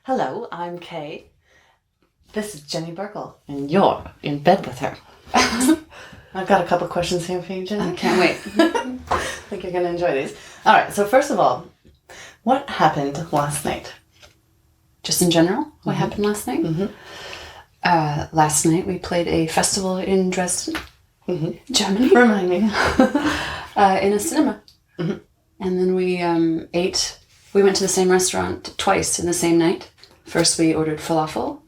Hello, I'm Kay. This is Jenny Berkel, and you're in bed with her. I've got a couple questions here for you, Jenny. I can't wait. I think you're going to enjoy these. All right, so first of all, what happened last night? Just in general, what happened last night? Last night we played a festival in Dresden, Germany. Remind me. In a cinema. And then we ate. We went to the same restaurant twice in the same night. First we ordered falafel,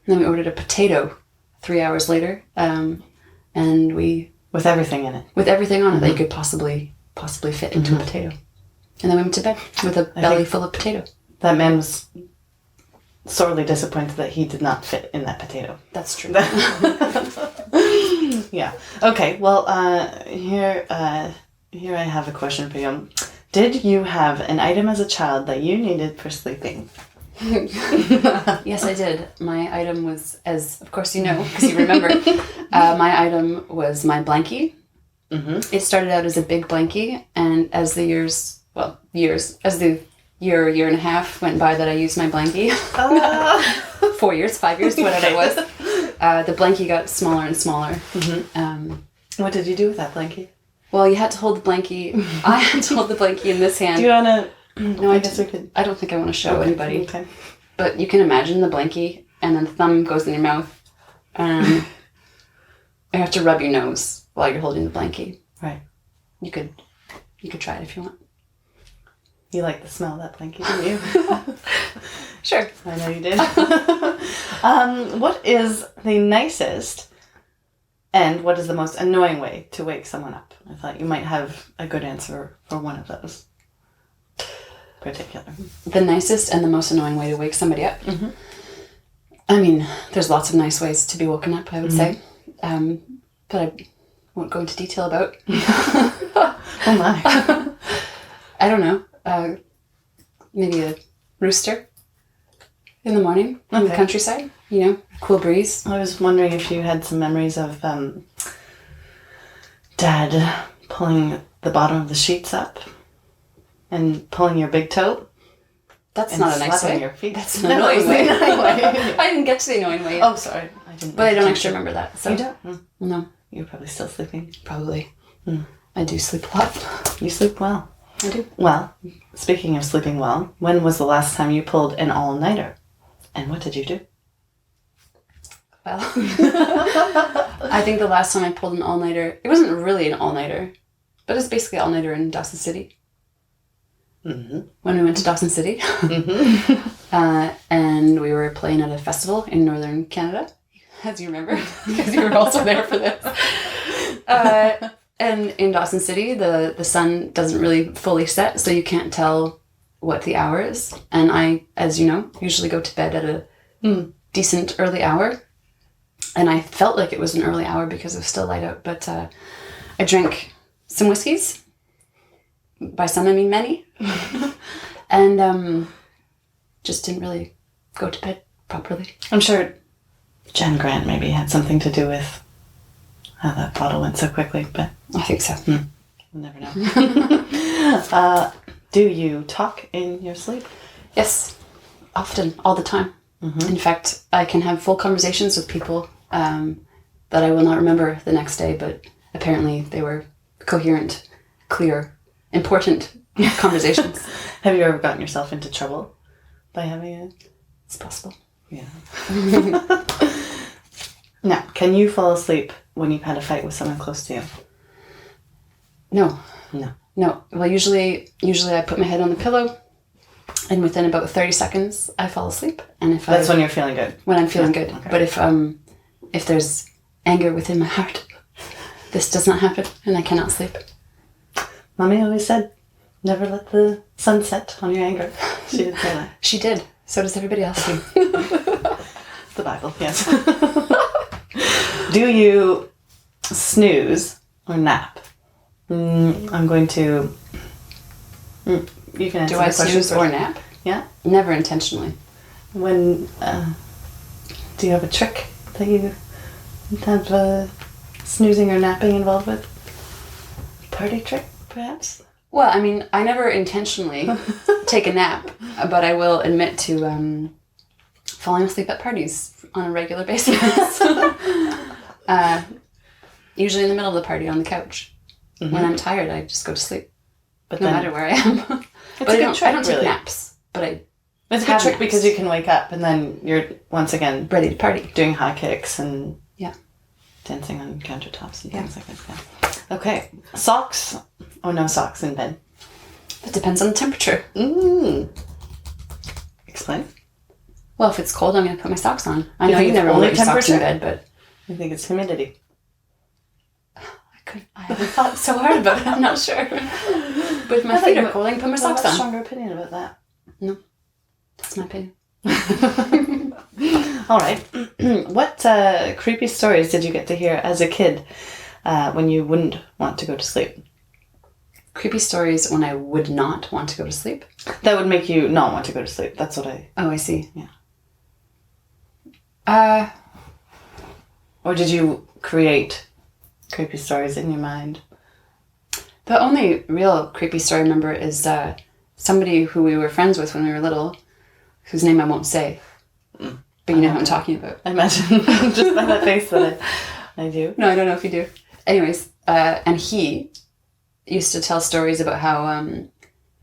and then we ordered a potato 3 hours later. And we... With everything in it. With everything on it that you could possibly fit into a potato. And then we went to bed with a belly full of potato. That man was sorely disappointed that he did not fit in that potato. That's true. Yeah. Okay, well, here I have a question for you. Did you have an item as a child that you needed for sleeping? Yes, I did. My item was, as of course you know, because you remember, my item was my blankie. It started out as a big blankie, and as the year and a half went by that I used my blankie, 4 years, 5 years, whatever it was, the blankie got smaller and smaller. What did you do with that blankie? Well, you had to hold the blankie. I had to hold the blankie in this hand. Do you want to... No, I guess we could. I don't think I want to show anybody. Okay. But you can imagine the blankie, and then the thumb goes in your mouth. You have to rub your nose while you're holding the blankie. Right. You could try it if you want. You like the smell of that blankie, didn't you? Sure. I know you did. What is the nicest and what is the most annoying way to wake someone up? I thought you might have a good answer for one of those. Particular. The nicest and the most annoying way to wake somebody up? I mean, there's lots of nice ways to be woken up, I would say. But I won't go into detail about. Oh my. I don't know. Maybe a rooster in the morning in the countryside. You know, cool breeze. I was wondering if you had some memories of Dad pulling the bottom of the sheets up and pulling your big toe. That's not a nice way. Your feet. That's an annoying way. I didn't get to the annoying way. Oh, sorry. But I don't actually remember that. So. You don't? No. You're probably still sleeping. Probably. I do sleep a lot. You sleep well. I do. Well, speaking of sleeping well, when was the last time you pulled an all-nighter? And what did you do? Well, I think the last time I pulled an all-nighter, it wasn't really an all-nighter, but it's basically all-nighter in Dawson City. When we went to Dawson City. And we were playing at a festival in northern Canada, as you remember, because you were also there for this. And in Dawson City, the sun doesn't really fully set, so you can't tell what the hour is. And I, as you know, usually go to bed at a decent early hour. And I felt like it was an early hour because it was still light out. But I drank some whiskeys. By some, I mean many. And just didn't really go to bed properly. I'm sure Jen Grant maybe had something to do with how that bottle went so quickly, but... I think so. We'll never know. Do you talk in your sleep? Yes. Often. All the time. In fact, I can have full conversations with people that I will not remember the next day, but apparently they were coherent, clear, important conversations. Have you ever gotten yourself into trouble by having it? It's possible. Yeah. Now, can you fall asleep when you've had a fight with someone close to you? No. No. No. Well, usually I put my head on the pillow, and within about 30 seconds, I fall asleep. And if That's when you're feeling good. When I'm feeling good. Okay. But if there's anger within my heart, this does not happen, and I cannot sleep. Mommy always said, never let the sun set on your anger. She did say that. She did. So does everybody else. The Bible, yes. Do you snooze or nap? I'm going to... you can answer Do I the question snooze or first. nap? Yeah? Never intentionally. When... do you have a trick that you have snoozing or napping involved with? Party trick, perhaps? Well, I mean, I never intentionally take a nap, but I will admit to falling asleep at parties on a regular basis. Usually in the middle of the party on the couch. Mm-hmm. When I'm tired, I just go to sleep. But No then, matter where I am. But a good trick, I don't take really. naps. But I It's a good have trick naps. because you can wake up and then you're once again ready to party. doing high kicks and Yeah. dancing on countertops and things like that. Yeah. Okay. Socks. Oh, no socks in bed. It depends on the temperature. Explain. Well, if it's cold, I'm going to put my socks on. I You know think you it's never only wear your socks in temperature? bed, but I think it's humidity. I haven't thought so hard about it. I'm not sure. But if my feet are cold, I can put my socks a on. stronger opinion about that. No, that's my opinion. All right. What creepy stories did you get to hear as a kid when you wouldn't want to go to sleep? Creepy stories when I would not want to go to sleep. That would make you not want to go to sleep. That's what I... Oh, I see. Yeah. Or did you create creepy stories in your mind? The only real creepy story I remember is somebody who we were friends with when we were little, whose name I won't say. But you know who I'm talking about. I imagine just by that face that I do. No, I don't know if you do. Anyways, and he used to tell stories about how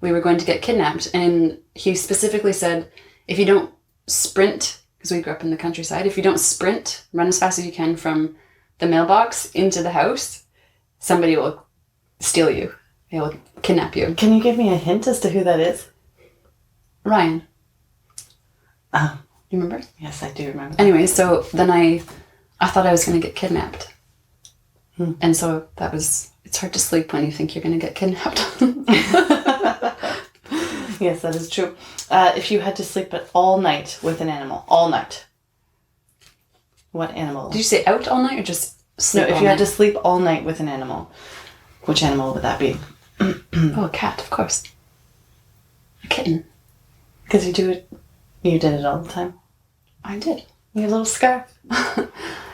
we were going to get kidnapped. And he specifically said, if you don't sprint, because we grew up in the countryside, if you don't sprint, run as fast as you can from the mailbox into the house, somebody will steal you. They will kidnap you. Can you give me a hint as to who that is? Ryan. Oh. You remember? Yes, I do remember. Anyway, so then I thought I was going to get kidnapped. And so that was... It's hard to sleep when you think you're going to get kidnapped. Yes, that is true. If you had to sleep all night with an animal, all night, what animal? Did you say out all night or just sleep No, if all you had night? to sleep all night with an animal, which animal would that be? Oh, a cat, of course. A kitten. Because you did it all the time. I did. Your little scarf.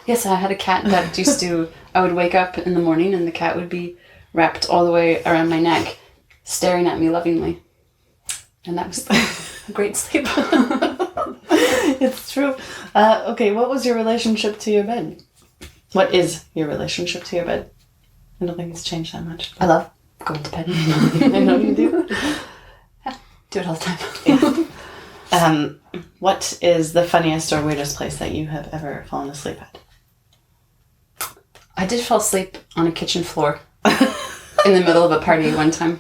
Yes, I had a cat that used to... I would wake up in the morning and the cat would be wrapped all the way around my neck, staring at me lovingly. And that was a great sleep. It's true. Okay, what was your relationship to your bed? What is your relationship to your bed? I don't think it's changed that much. I love going to bed. I know you do. Do it all the time. Yeah. What is the funniest or weirdest place that you have ever fallen asleep at? I did fall asleep on a kitchen floor in the middle of a party one time.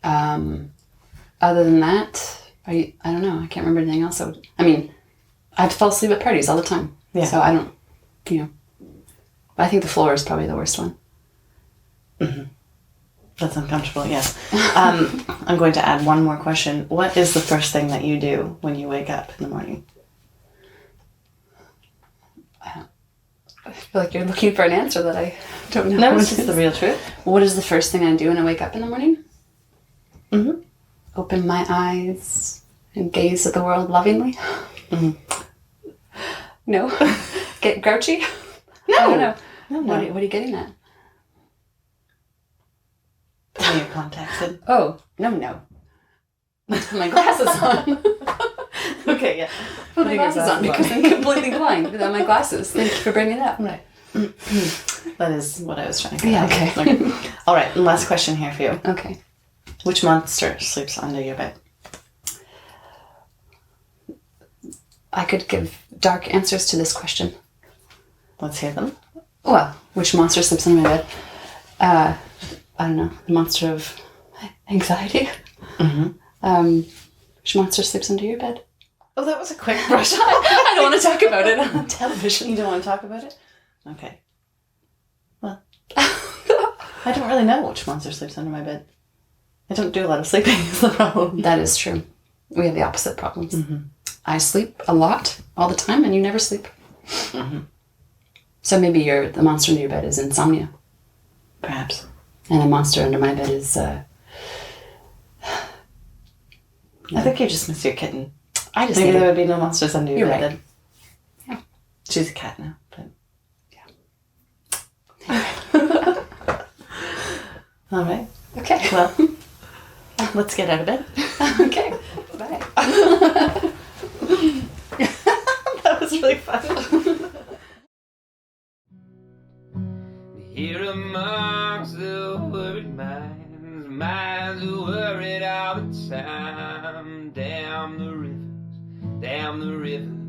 Other than that, I don't know. I can't remember anything else. I fall asleep at parties all the time. Yeah. So I don't, But I think the floor is probably the worst one. Mm-hmm. That's uncomfortable, yes. I'm going to add one more question. What is the first thing that you do when you wake up in the morning? I feel like you're looking for an answer that I don't know. No, it's just the real truth. What is the first thing I do when I wake up in the morning? Mm-hmm. Open my eyes and gaze at the world lovingly. Mm-hmm. No? Get grouchy? No. I don't know. No. What are you getting at? Putting your contacts in. Oh, no. Put my glasses on. Okay, yeah. Put my glasses on because I'm completely blind without my glasses. Thank you for bringing it up. Right. That is what I was trying to get Yeah, at. okay. All right, and last question here for you. Okay. Which monster sleeps under your bed? I could give dark answers to this question. Let's hear them. Well, which monster sleeps under my bed? I don't know. The monster of anxiety. Mm-hmm. Which monster sleeps under your bed? Oh, that was a quick brush. I don't want to talk about it on television. You don't want to talk about it? Okay. Well, I don't really know which monster sleeps under my bed. I don't do a lot of sleeping is the problem. That is true. We have the opposite problems. Mm-hmm. I sleep a lot, all the time, and you never sleep. Mm-hmm. So maybe the monster under your bed is insomnia. Perhaps. And the monster under my bed is... I think you just miss your kitten. I just Maybe hate there it. would be no monsters under your You're bed right. then. Yeah. She's a cat now. But... Yeah. All right. Okay. Well, let's get out of bed. Okay. Bye. here amongst the worried minds. Minds are worried all the time. Damn the rivers